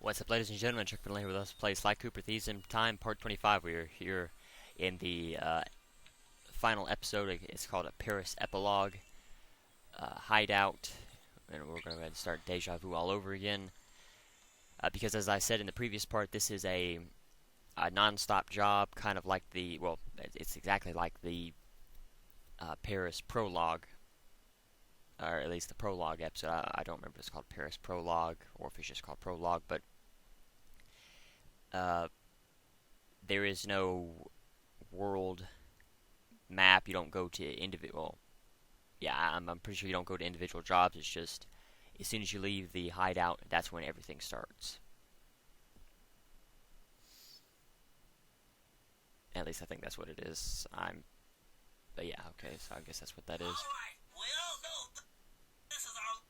What's up, ladies and gentlemen? chuckfinleLP with us play Sly Cooper Thieves in Time, part 25. We are here in the final episode. It's called a Paris Epilogue Hideout, and we're going to go ahead and start Deja Vu all over again. Because, as I said in the previous part, this is a non-stop job, kind of like the, well, it's exactly like the Paris Prologue, or at least the Prologue episode. I don't remember if it's called Paris Prologue or if it's just called Prologue, but there is no world map. You don't go to individual. Yeah, I'm pretty sure you don't go to individual jobs. It's just as soon as you leave the hideout, that's when everything starts. At least I think that's what it is. But yeah, okay. So I guess that's what that is. All right, we all know this is our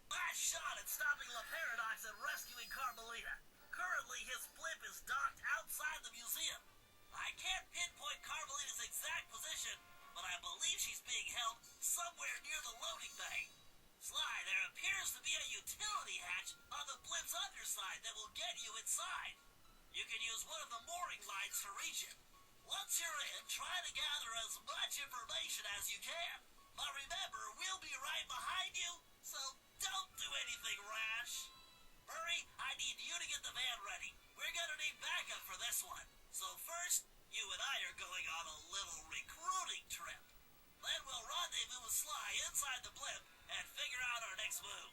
last shot at stopping La Paradox and rescuing Carmelita. Currently, his blimp is docked outside the museum. I can't pinpoint Carmelita's exact position, but I believe she's being held somewhere near the loading bay. Sly, there appears to be a utility hatch on the blimp's underside that will get you inside. You can use one of the mooring lines to reach it. Once you're in, try to gather as much information as you can. But remember, we'll be right behind you, so don't do anything rash. Hurry, I need you to get the van ready. We're gonna need backup for this one. So first, you and I are going on a little recruiting trip. Then we'll rendezvous with Sly inside the blimp and figure out our next move.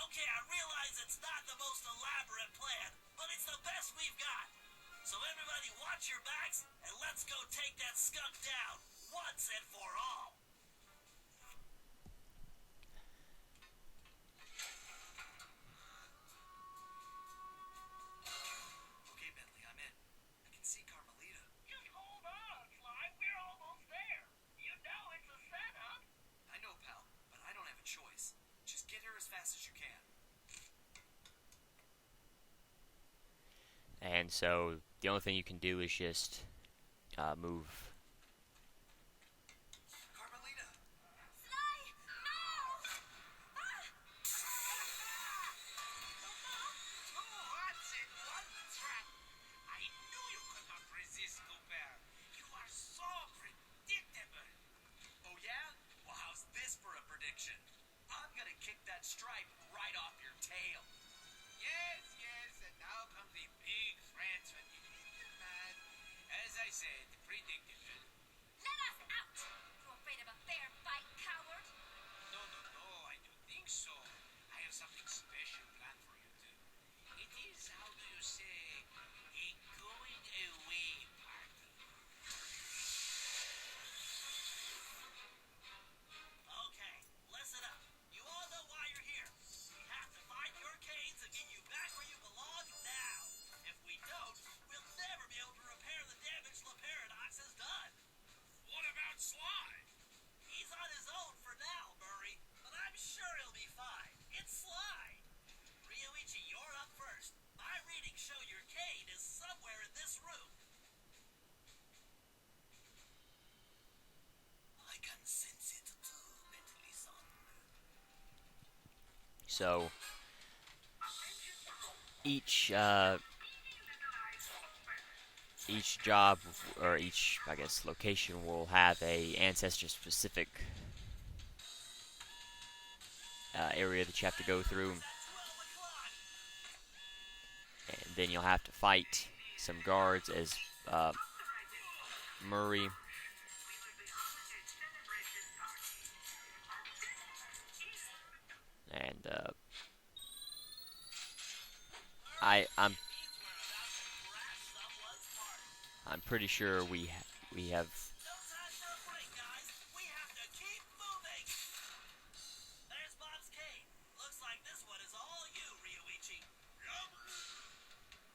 Okay, I realize it's not the most elaborate plan, but it's the best we've got. So everybody watch your backs, and let's go take that skunk down, once and for all. Okay, Bentley, I'm in. I can see Carmelita. Just hold on, Sly. We're almost there. You know it's a setup. I know, pal, but I don't have a choice. Just get her as fast as you can. And so the only thing you can do is just move. Carmelita! Sly, no! Two hearts in one trap! I knew you could not resist, Cooper. You are so predictable. Oh yeah? Well, how's this for a prediction? I'm gonna kick that stripe right off your tail. Yes, and now comes the big threats from the little man. As I said, predictable. Let us out! You afraid of a fair fight, coward? No, I don't think so. I have something special planned for you two. It is, how do you say, a going away party. Okay, listen up. You all know why you're here. We have to find your canes and get you back where you belong now. If we don't, we'll never be able to repair the damage La Paradox has done. What about Sly? He's on his own for now, Murray, but I'm sure he'll be fine. It's Sly. Ryuichi, you're up first. My readings show your cane is somewhere in this room. I can sense it too, Bentley-san. So each job, or each, I guess, location will have a ancestor-specific area that you have to go through, and then you'll have to fight some guards as Murray. And I'm pretty sure we have. No time for a break, guys. We have to keep moving. There's Bob's cane. Looks like this one is all you, Ryuichi.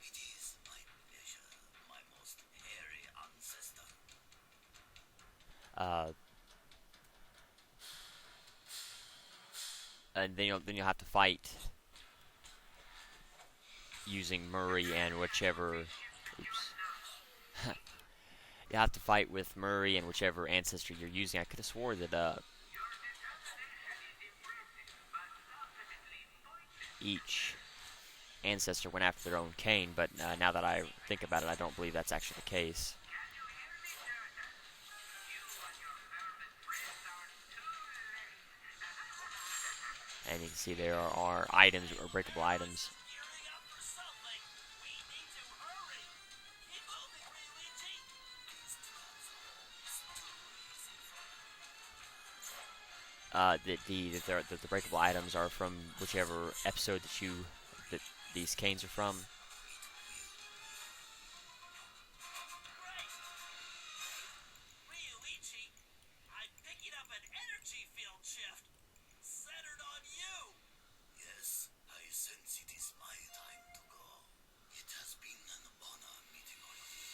It is my pleasure, my most hairy ancestor. And then you'll have to fight using Murray and whichever. Oops. You have to fight with Murray and whichever ancestor you're using. I could have swore that each ancestor went after their own cane, but now that I think about it, I don't believe that's actually the case. And you can see there are items, or breakable items. Gearing up for something. We need to hurry. Keep moving, Ryuichi. The breakable items are from whichever episode that these canes are from. Great. Ryuichi, I'm picking up an energy field shift. Centered on you. Yes, I sense it is my time to go. It has been an honor meeting all of you.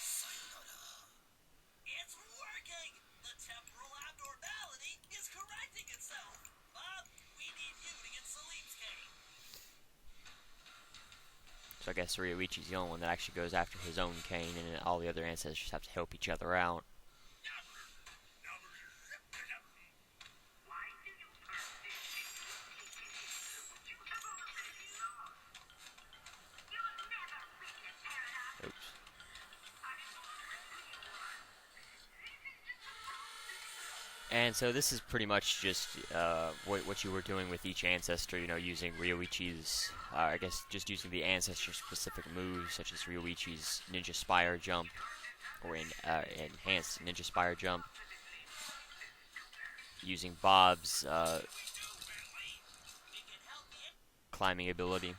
Sayonara. It's working! The temporal abnormality is correcting itself. Bob, we need you to get Salim's cane. So I guess Ryuichi's the only one that actually goes after his own cane, and all the other ancestors have to help each other out. Why do you persist in routine? You have already lost. You'll never reach the paradox. Oops. And so this is pretty much just what you were doing with each ancestor, using Ryoichi's, I guess just using the ancestor-specific moves, such as Ryoichi's Ninja Spire Jump, or Enhanced Ninja Spire Jump, using Bob's climbing ability.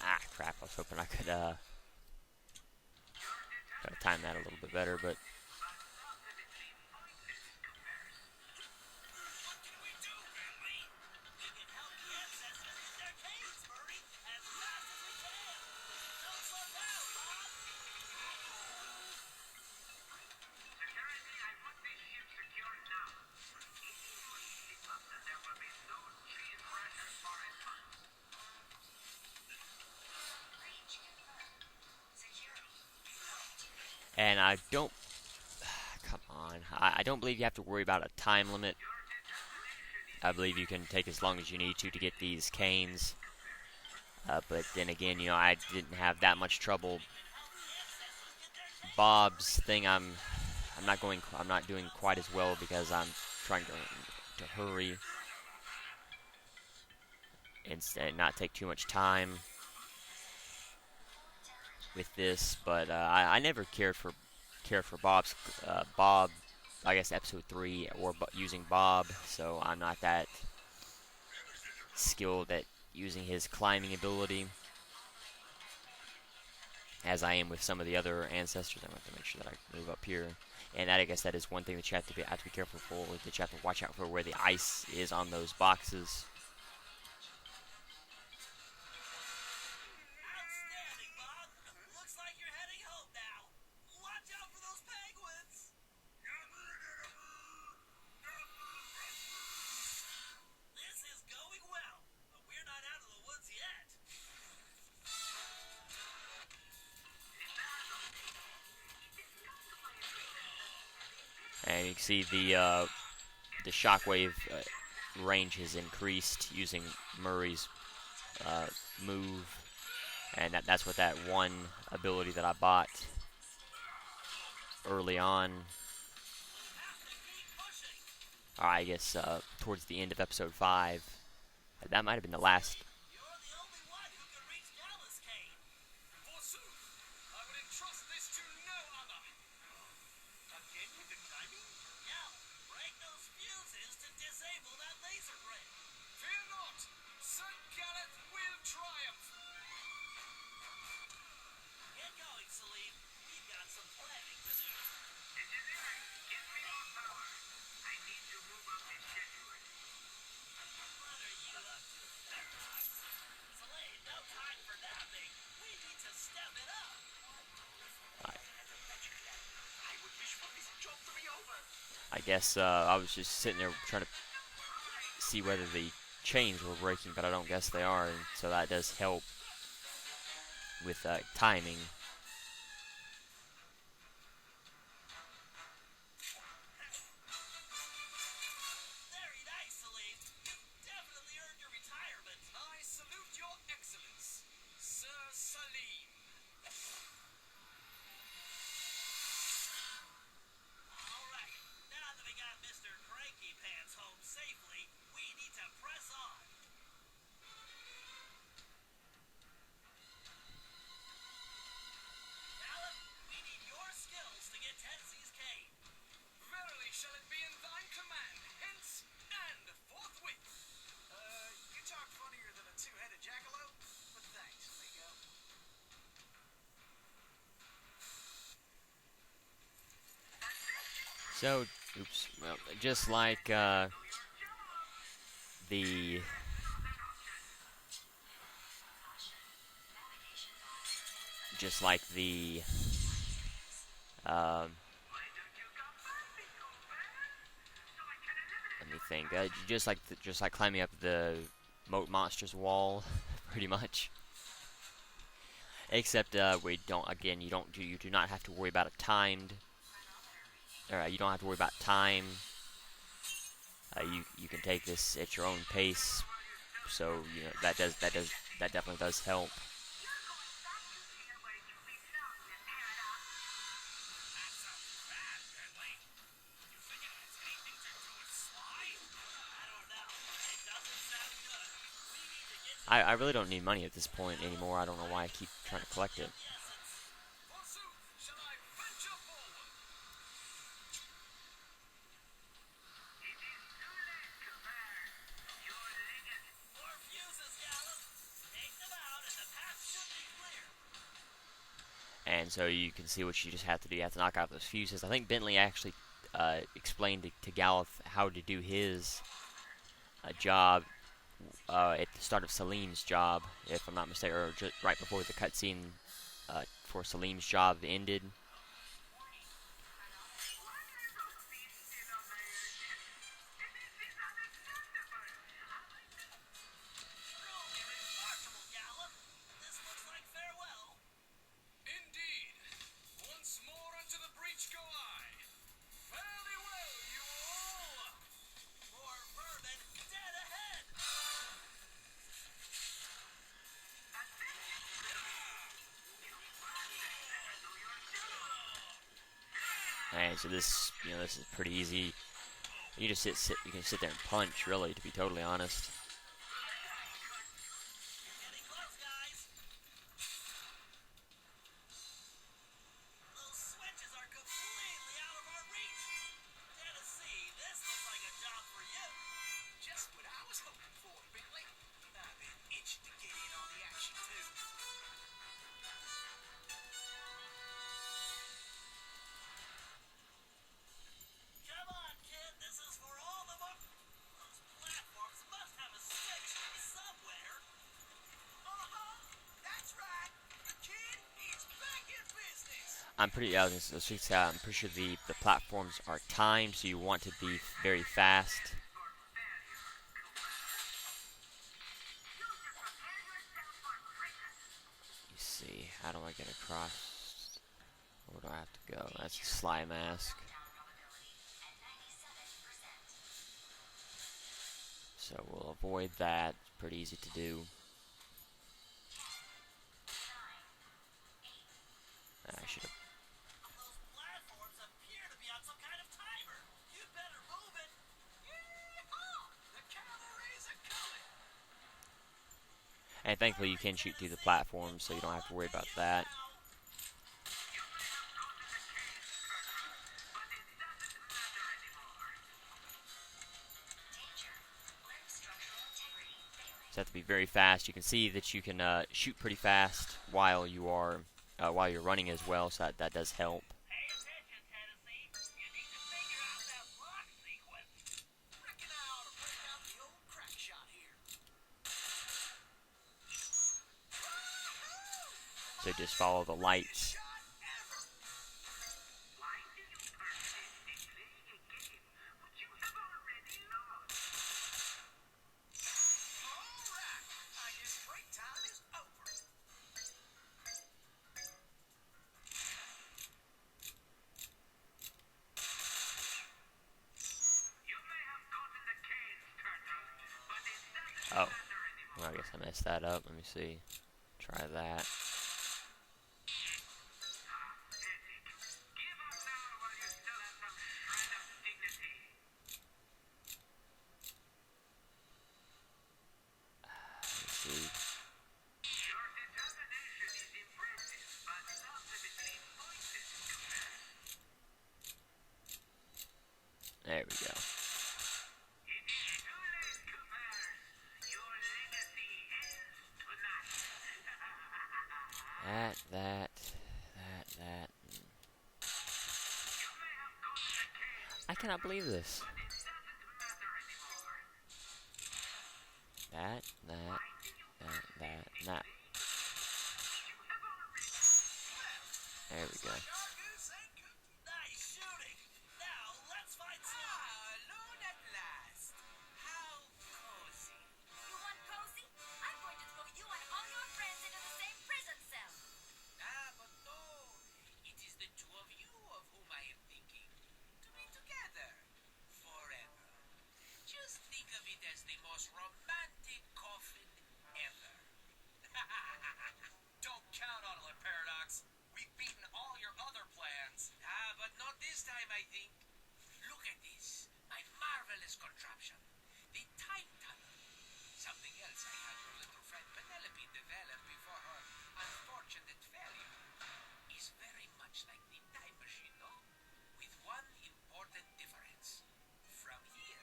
Ah, crap, I was hoping I could time that a little bit better, but Security, I put this ship secure now. If you don't ship up, then there will be no cheese rations for a month. Breach confirmed. Security. and I don't. Come on, I don't believe you have to worry about a time limit. I believe you can take as long as you need to get these canes. But then again, I didn't have that much trouble. Bob's thing, I'm not doing quite as well because I'm trying to hurry and not take too much time with this. But I never cared for Bob. I guess episode 3 or using Bob, so I'm not that skilled at using his climbing ability as I am with some of the other ancestors. I want to make sure that I move up here, and I guess that is one thing that you have to be careful for. That you have to watch out for where the ice is on those boxes. Outstanding, Bob. Looks like you're heading home now. Watch out for those penguins. This is going well, but we're not out of the woods yet. And you can see the shockwave range has increased using Murray's move, and that's what that one ability that I bought early on. I guess towards the end of episode 5. That might have been the last. You're the only one who can reach Gallus Cave. Forsooth, I would entrust this to no other. Again with the climbing? Yeah, break those fuses to disable that laser grid. Fear not, Sir Gareth will triumph. Get going, Salim. We've got some planning to do. Engineering, give me more power. I need to move up the schedule. What are you up to, Ferrox? guess I was just sitting there trying to see whether the chains were breaking, but I don't guess they are, and so that does help with timing. Very nice, Salim. You definitely earned your retirement. I salute your excellence, Sir Salim. All right. Now that we got Mr. Cranky Pants home safely, we need to press on. Gallup, we need your skills to get Tennessee's cave. Verily shall it be in thine command, hence and forthwith. You talk funnier than a two-headed jackalope, but thanks, amigo. So, oops, well, just like the just like the let me think. Just like climbing up the Moat Monsters wall, pretty much. Except we don't. Again, you do not have to worry about a timed. You don't have to worry about time. You can take this at your own pace. So you know that definitely does help. I really don't need money at this point anymore. I don't know why I keep trying to collect it. Forsooth, shall I venture forward? It is too late to burn. You're lit. More fuses, Gallup. Take them out and the path should be clear. And so you can see what you just have to do. You have to knock out those fuses. I think Bentley actually explained to Gallup how to do his job at the start of Salim's job, if I'm not mistaken, or just right before the cutscene for Salim's job ended. Truly remarkable, Gallup. This looks like farewell. Indeed. Once more unto the breach go I. Fare thee well, you all. More vermin dead ahead. And so this is pretty easy. You just you can sit there and punch, really, to be totally honest. Getting close, guys. Those switches are completely out of our reach. Tennessee, this looks like a job for you. Just what I was hoping for, Bentley. I've been itching to get in on the action, too. Come on, kid. This is for all the more. Those platforms must have a switch somewhere. That's right. The kid is back in business. I'm pretty I'm pretty sure the platforms are timed, so you want to be very fast. You see, how do I get across? Where do I have to go? That's a Sly Mask. So we'll avoid that. It's pretty easy to do. I should have. Those platforms appear to be on some kind of timer. You better move it. Yeehaw! The cavalry's a-coming. And thankfully, you can shoot through the platforms, so you don't have to worry about that. So you have to be very fast. You can see that you can shoot pretty fast while you're running as well, so that does help. Pay attention, Tennessee. You need to figure out that block sequence. Reckon I ought to break out the old crack shot here. So just follow the lights. Shot ever. Why do you persist in playing a game Oh, I guess I messed that up. Let me see. Try that. Give up now while you still have some shred of dignity. Let me see. Your determination is impressive, but ultimately pointless, Cooper. There we go. It is too late, Cooper. Your legacy ends tonight. That. You may have gone to the cave, I cannot believe this. but it doesn't matter anymore. That. Did you have already? There we go. Nice shooting. Now let's find some. Alone at last. How cozy. You want cozy? I'm going to throw you and all your friends into the same prison cell. But no. It is the two of you of whom I am thinking. To be together. Forever. Just think of it as the most romantic coffin ever. Don't count on it, Paradox. We've beaten all your other plans. But not this time, I think. Look at this. My marvelous contraption. The time tunnel. Something else I had your little friend Penelope develop before her unfortunate failure. Is very much like the time machine, no? With one important difference. From here,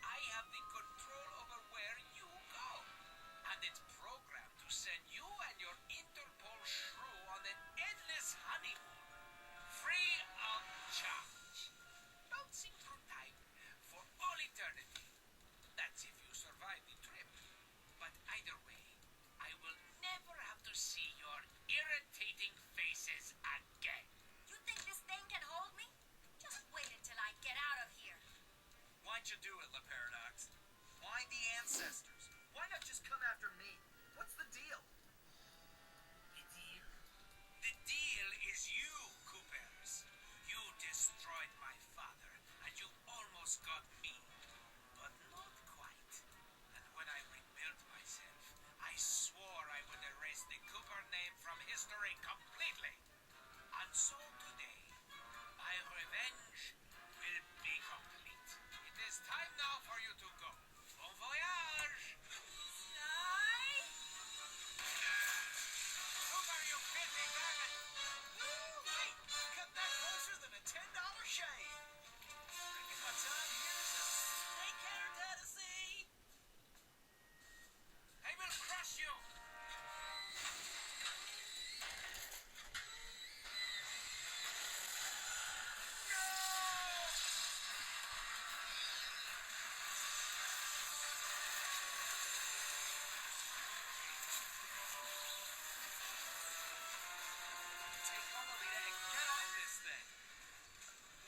I have the control over where you go. And it's programmed to send you and your Interpol shrew on an endless honeymoon. Free of charge. Bouncing through time for all eternity. That's if you survive the trip. But either way, I will never have to see your irritating faces again. You think this thing can hold me? Just wait until I get out of here. Why'd you do it, La Paradox? Why the ancestors? Why not just come after me? What's the deal? The deal? The deal is you, Coopers. You destroyed my father, and you almost got me. But not quite. And when I rebuilt myself, I swore I would erase the Cooper name from history completely. And so today, my revenge will be complete. It is time now for you to go. Bon voyage! Cooper, you filthy vermin! Wait! Cut that closer than a $10 shave! Reckon my time here's up. Take care, Tennessee. I will crush you! Take Carmelita and get off this thing!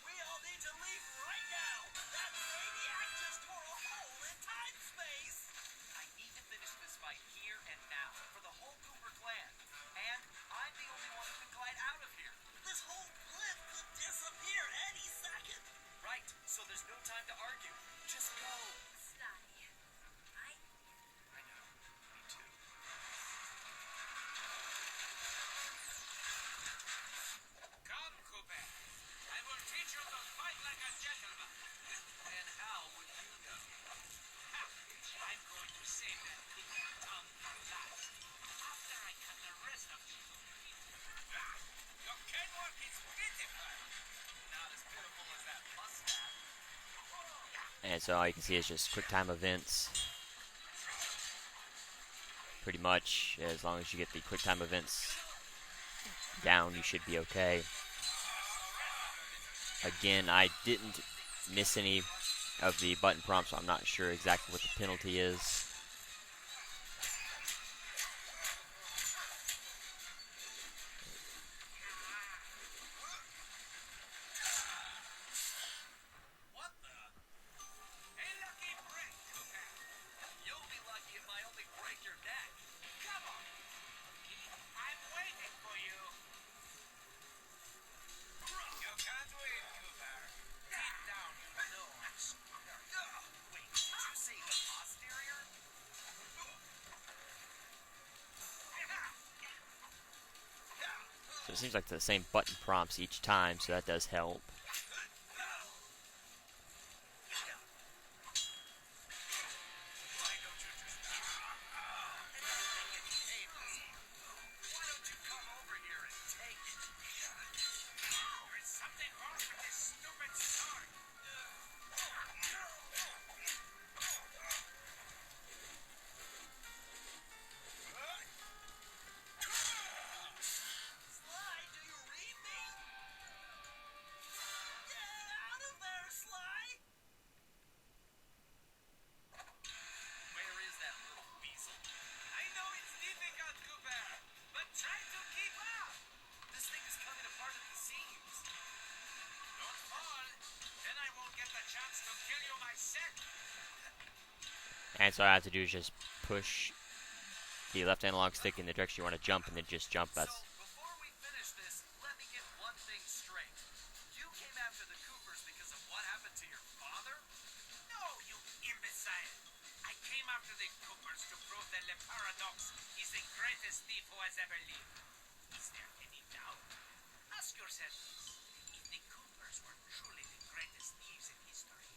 We all need to leave right now. That maniac just tore a hole in time-space. I need to finish this fight here and now for the whole Cooper clan. And I'm the only one who can glide out of here. This whole cliff could disappear any second. Right, so there's no time to argue. Just go. Sly. I know. Me too. Come, Cooper. I will teach you to fight like a gentleman. And how would you know? Ha! I'm going to save that Cooper tongue for last. After I cut the rest of you to pieces. Your can work is pitiful. Not as pitiful as that mustache. And so all you can see is just quick time events. Pretty much, as long as you get the quick time events down, you should be okay. Again, I didn't miss any of the button prompts, so I'm not sure exactly what the penalty is. What the? A lucky break, Cooper. You'll be lucky if I only break your neck. Come on. I'm waiting for you. You can't win, Cooper. Deep down, you know I'm superior. Wait, did you say the posterior? So it seems like the same button prompts each time, so that does help. Sly, do you read me? Get out of there, Sly! Where is that little weasel? I know it's difficult, Cooper, but try to keep up. This thing is coming apart at the seams. Don't fall, then I won't get the chance to kill you myself. And so all I have to do is just push the left analog stick in the direction you want to jump, and then just jump. That's So, before we finish this, let me get one thing straight. You came after the Coopers because of what happened to your father? No, you imbecile. I came after the Coopers to prove that Le Paradox is the greatest thief who has ever lived. Is there any doubt? Ask yourself this. If the Coopers were truly the greatest thieves in history,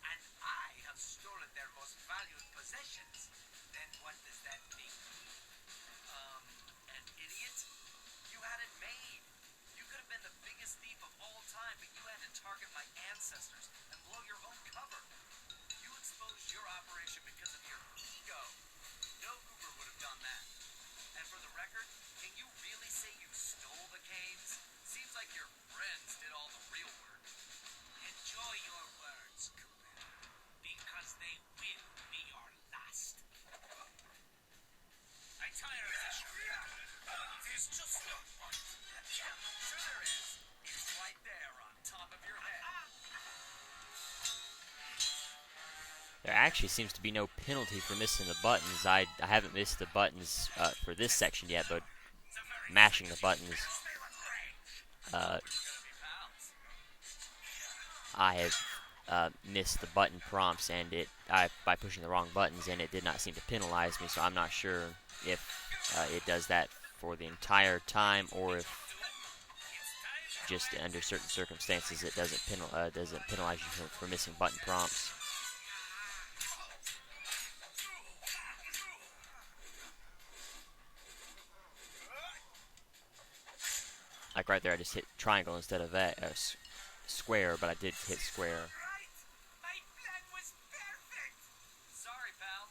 and I have stolen their most valued possessions, then what does that make me? An idiot? You had it made. You could have been the biggest thief of all time, but you had to target my ancestors and blow your own cover. You exposed your operation because of your ego. No Cooper would have done that. And for the record, can you really say you stole the caves? Seems like your friends did all the real work. Enjoy your words, Cooper, because they will be your last. I tire of this. There's just no point. Sure there is. It's right there on top of your head. there actually seems to be no penalty for missing the buttons. I haven't missed the buttons for this section yet, but mashing the buttons, I have missed the button prompts, and by pushing the wrong buttons, and it did not seem to penalize me. So I'm not sure if it does that for the entire time, or if just under certain circumstances it doesn't penalize you for missing button prompts. Like right there, I just hit triangle instead of square, but I did hit square. Right? My plan was perfect. Sorry, pal.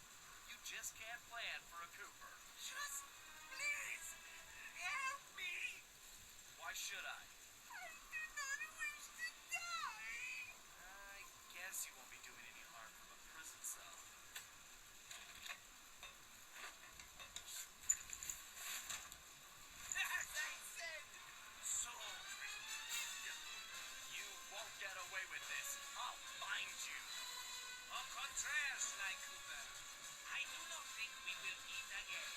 You just can't plan for a Cooper. Just please help me! Why should I? I do not wish to die! I guess you won't be doing any harm from a prison cell. As I said, So, you won't get away with this. I'll find you. Au contraire, Sly Cooper. I do not think we will meet again.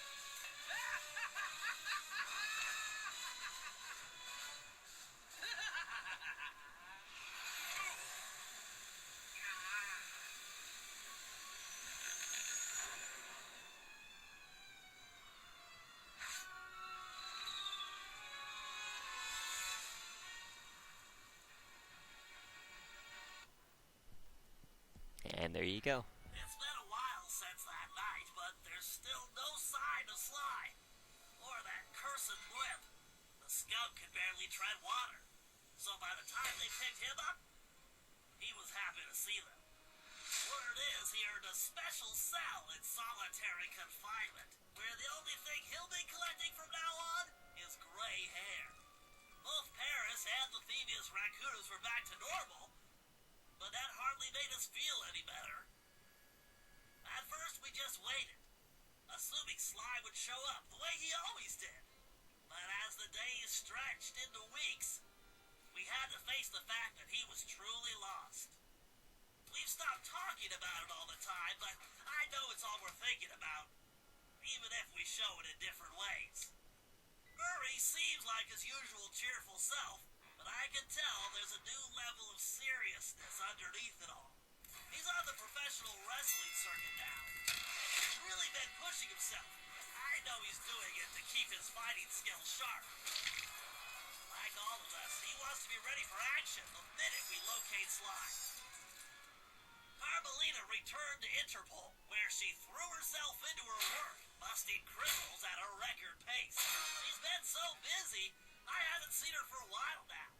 And there you go. it's been a while since that night, but there's still no sign of Sly. Or that cursed blimp. The skunk could barely tread water. So by the time they picked him up, he was happy to see them. Word is he earned a special cell in solitary confinement, where the only thing he'll be collecting from now on is gray hair. Both Paris and the Thieves raccoons were back to normal, but that hardly made us feel any better. At first, we just waited, assuming Sly would show up the way he always did. But as the days stretched into weeks, we had to face the fact that he was truly lost. We've stopped talking about it all the time, but I know it's all we're thinking about, even if we show it in different ways. Murray seems like his usual cheerful self, but I can tell there's a new level of seriousness underneath it all. He's on the professional wrestling circuit now. He's really been pushing himself. I know he's doing it to keep his fighting skills sharp. wants to be ready for action the minute we locate Sly. Carmelita returned to Interpol, where she threw herself into her work, busting criminals at a record pace. She's been so busy, I haven't seen her for a while now.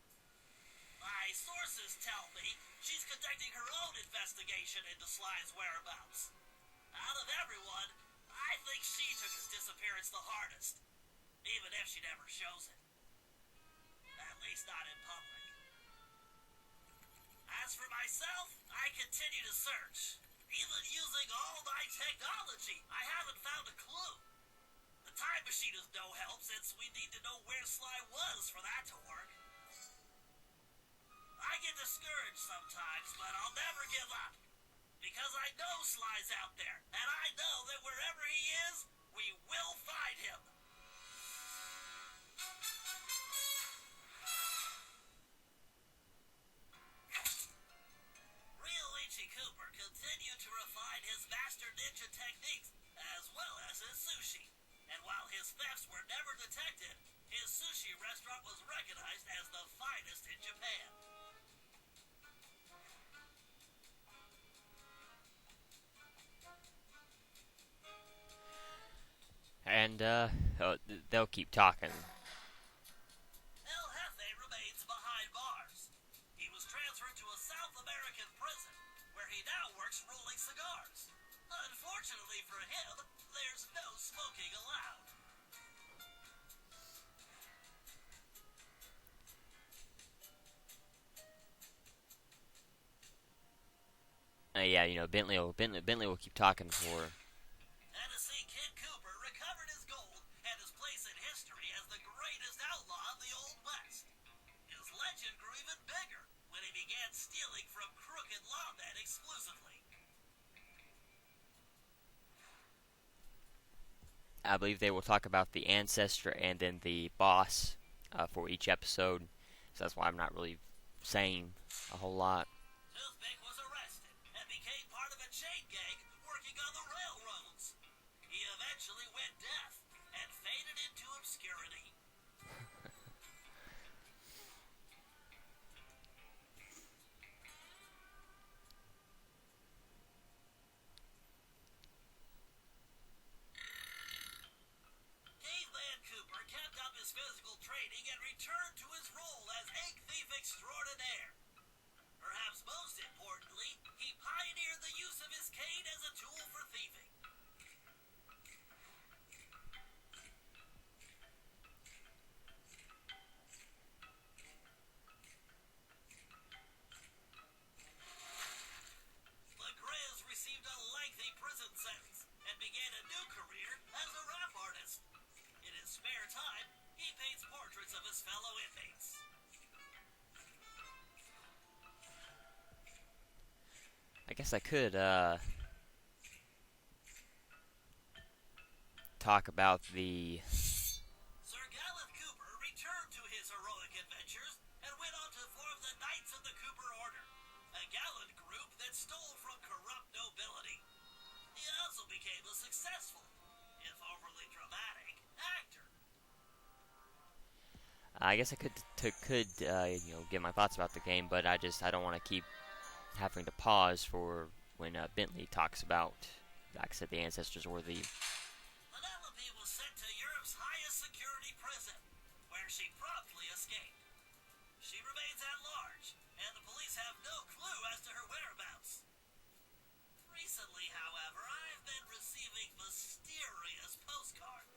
My sources tell me she's conducting her own investigation into Sly's whereabouts. Out of everyone, I think she took his disappearance the hardest, even if she never shows it. At least not in public. As for myself, I continue to search. Even using all my technology, I haven't found a clue. The time machine is no help since we need to know where Sly was for that to work. I get discouraged sometimes, but I'll never give up. Because I know Sly's out there, and I know that wherever he is, we will find him. Ryoichi Cooper continued to refine his master ninja techniques, as well as his sushi. And while his thefts were never detected, his sushi restaurant was recognized as the finest in Japan. And they'll keep talking. El Jefe remains behind bars. He was transferred to a South American prison, where he now works rolling cigars. Unfortunately for him, there's no smoking allowed. Yeah, you know, Bentley will keep talking for. Tennessee Kid Cooper recovered his gold and his place in history as the greatest outlaw of the Old West. His legend grew even bigger when he began stealing from crooked lawmen exclusively. I believe they will talk about the ancestor and then the boss for each episode. So that's why I'm not really saying a whole lot. Toothpick was arrested and became part of a chain gang working on the railroads. He eventually went deaf and faded into obscurity. Caveman Cooper kept up his physical training and returned to his role as egg thief extraordinaire. Perhaps most importantly, he pioneered the use of his cane as a tool for thieving. LeGrez received a lengthy prison sentence and began a new career as a rap artist. In his spare time, he paints portraits of his fellow inmates. I guess I could talk about the. Sir Gallup Cooper returned to his heroic adventures and went on to form the Knights of the Cooper Order, a gallant group that stole from corrupt nobility. He also became a successful, if overly dramatic, actor. I guess I could give my thoughts about the game, but I don't want to keep having to pause for when Bentley talks about, like I said, the ancestors or the. Penelope was sent to Europe's highest security prison, where she promptly escaped. She remains at large, and the police have no clue as to her whereabouts. Recently, however, I've been receiving mysterious postcards.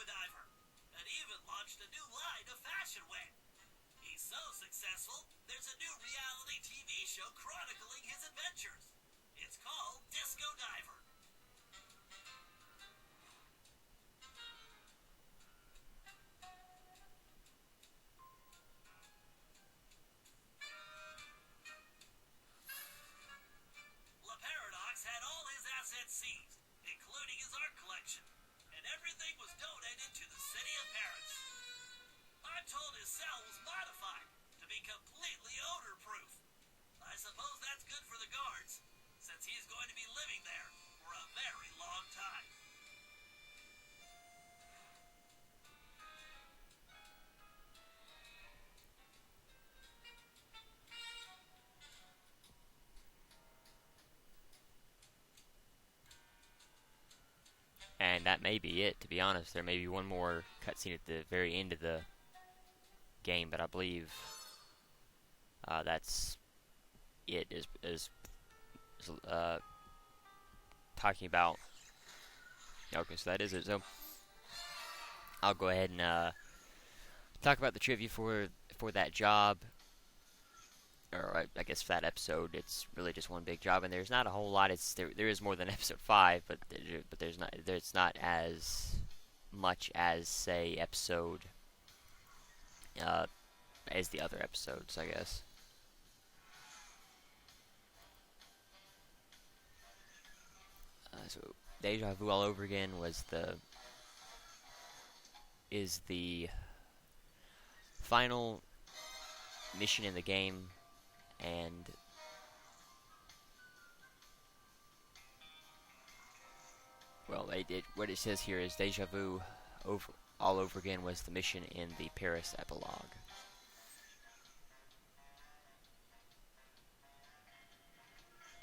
Diver, and even launched a new line of fashion wear. He's so successful, there's a new reality TV show chronicling his adventures. It's called Disco Diver. La Paradox had all his assets seized, including his art collection, and everything was donated to the city of Paris. I'm told his cell was modified to be completely odor-proof. I suppose that's good for the guards, since he's going to be living there for a very long time. And that may be it, to be honest. There may be one more cutscene at the very end of the game, but I believe that's it. Is talking about. Okay, so that is it. So I'll go ahead and talk about the trivia for that job, or I guess for that episode. It's really just one big job, and there's not a whole lot. There is more than episode 5, but there's not as much as say episode as the other episodes, I guess. So Deja Vu all over again is the final mission in the game, and well, what it says here is Deja Vu all over again was the mission in the Paris epilogue.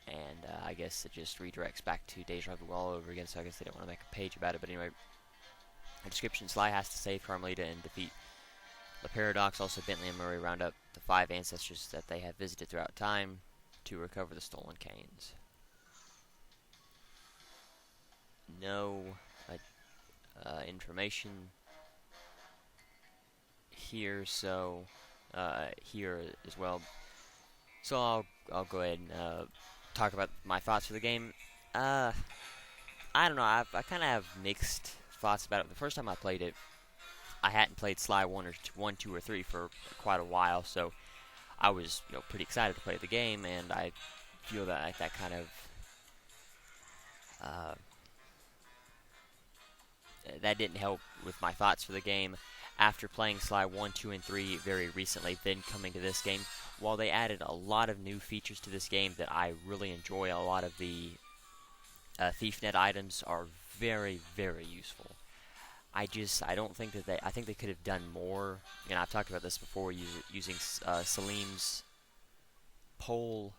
And I guess it just redirects back to Deja Vu all over again, so I guess they don't want to make a page about it. But anyway, the description: Sly has to save Carmelita and defeat the Paradox. Also, Bentley and Murray round up the 5 ancestors that they have visited throughout time to recover the stolen canes. No information here, so here as well. So I'll go ahead and talk about my thoughts for the game. I don't know. I kind of have mixed thoughts about it. The first time I played it, I hadn't played Sly 1, 2, or 3 for quite a while, so I was pretty excited to play the game, and I feel that that kind of that didn't help with my thoughts for the game. After playing Sly 1, 2, and 3 very recently, then coming to this game, while they added a lot of new features to this game that I really enjoy, a lot of the ThiefNet items are very, very useful. I don't think that I think they could have done more. I've talked about this before, using Salim's pole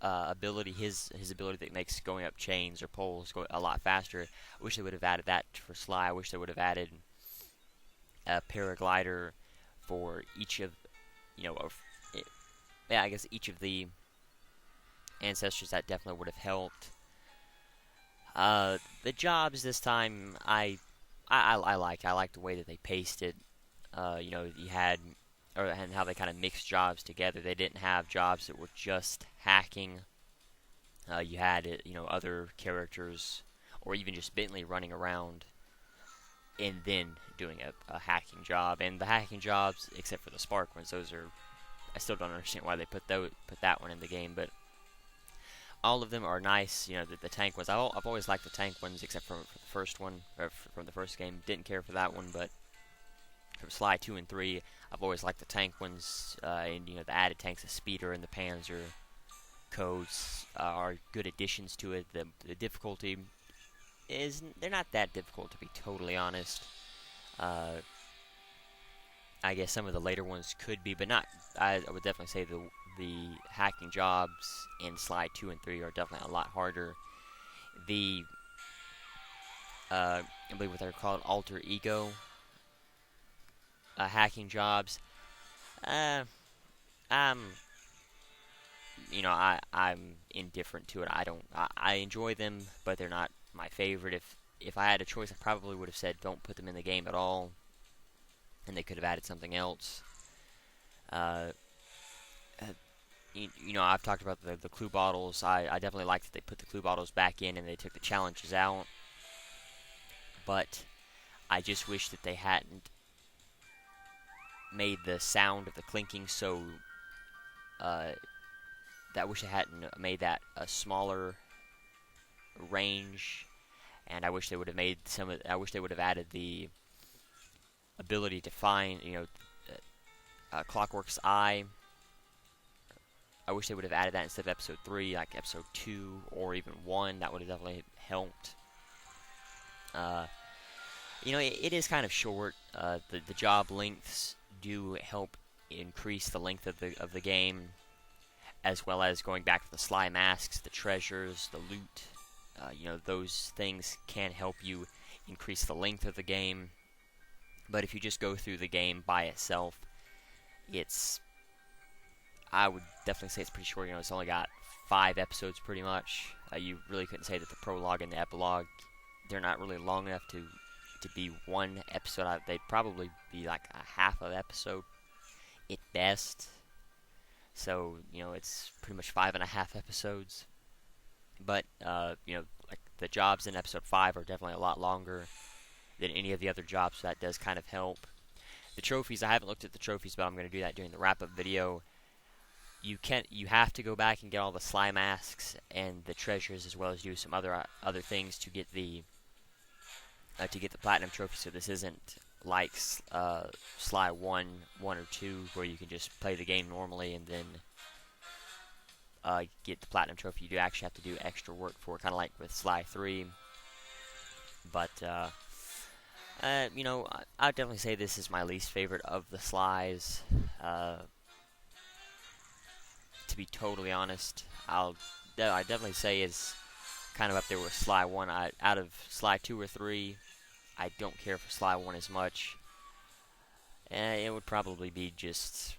ability, his ability that makes going up chains or poles go a lot faster. I wish they would have added that for Sly. I wish they would have added a paraglider for each of, I guess each of the ancestors. That definitely would have helped. The jobs this time, I liked. I liked the way that they paced it. You had, and how they kind of mixed jobs together. They didn't have jobs that were just hacking. You had, other characters, or even just Bentley running around, and then doing a hacking job. And the hacking jobs, except for the Spark ones, I still don't understand why they put that one in the game, but all of them are nice. The tank ones, I've always liked the tank ones, except for the first one, or from the first game. Didn't care for that one, but from Sly 2 and 3, I've always liked the tank ones, and the added tanks, the Speeder and the Panzer codes are good additions to it. The difficulty they're not that difficult, to be totally honest. I guess some of the later ones could be, but not. I would definitely say the hacking jobs in Sly 2 and 3 are definitely a lot harder. I believe what they're called, alter ego hacking jobs. I'm I'm indifferent to it. I enjoy them, but they're not my favorite. if I had a choice, I probably would have said don't put them in the game at all, and they could have added something else. Uh, you know, I've talked about the clue bottles. I definitely like that they put the clue bottles back in and they took the challenges out. But I just wish that they hadn't made the sound of the clinking so. I wish they hadn't made that a smaller range, and I wish they would have made I wish they would have added the ability to find, Clockwork's Eye. I wish they would have added that instead of episode 3, like episode 2 or even 1. That would have definitely helped. It is kind of short. The job lengths do help increase the length of the game, as well as going back to the sly masks, the treasures, the loot. Those things can help you increase the length of the game. But if you just go through the game by itself, I would definitely say it's pretty short. It's only got 5 episodes pretty much. You really couldn't say that the prologue and the epilogue, they're not really long enough to be one episode. They'd probably be like a half of episode at best. So, it's pretty much 5.5 episodes. But, like the jobs in episode 5 are definitely a lot longer than any of the other jobs, so that does kind of help. The trophies, I haven't looked at the trophies, but I'm going to do that during the wrap-up video. You have to go back and get all the sly masks and the treasures, as well as do some other things to get the platinum trophy. So this isn't like Sly 1 or 2, where you can just play the game normally and then get the platinum trophy. You do actually have to do extra work for it, kind of like with Sly 3. But I'd definitely say this is my least favorite of the Slys. To be totally honest, I definitely say is kind of up there with Sly 1. Out of Sly 2 or 3, I don't care for Sly 1 as much. It would probably be just...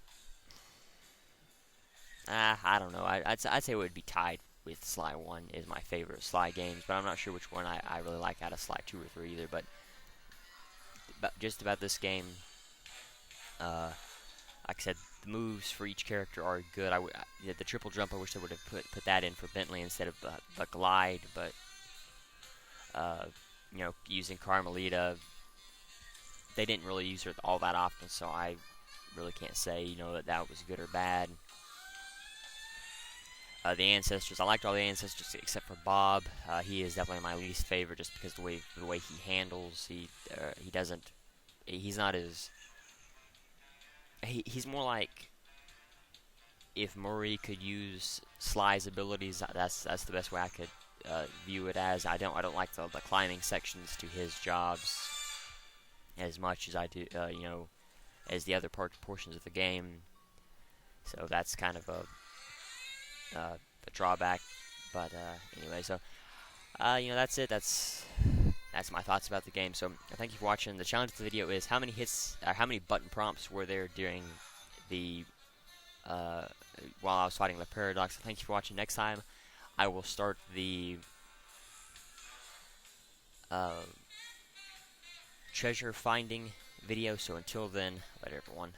I don't know. I'd say it would be tied with Sly 1 is my favorite Sly games, but I'm not sure which one I really like out of Sly 2 or 3 either. But just about this game, like I said, the moves for each character are good. The triple jump, I wish they would have put that in for Bentley instead of the glide. But using Carmelita, they didn't really use her all that often, so I really can't say that was good or bad. The ancestors, I liked all the ancestors except for Bob. He is definitely my least favorite, just because the way he handles. He's not as... He's more like if Murray could use Sly's abilities. That's the best way I could view it as. I don't like the climbing sections to his jobs as much as I do, as the other portions of the game. So that's kind of a drawback. But anyway, so that's it. That's my thoughts about the game. So thank you for watching. The challenge of the video is how many button prompts were there during the while I was fighting the Paradox. Thank you for watching. Next time I will start the treasure finding video. So until then, later everyone.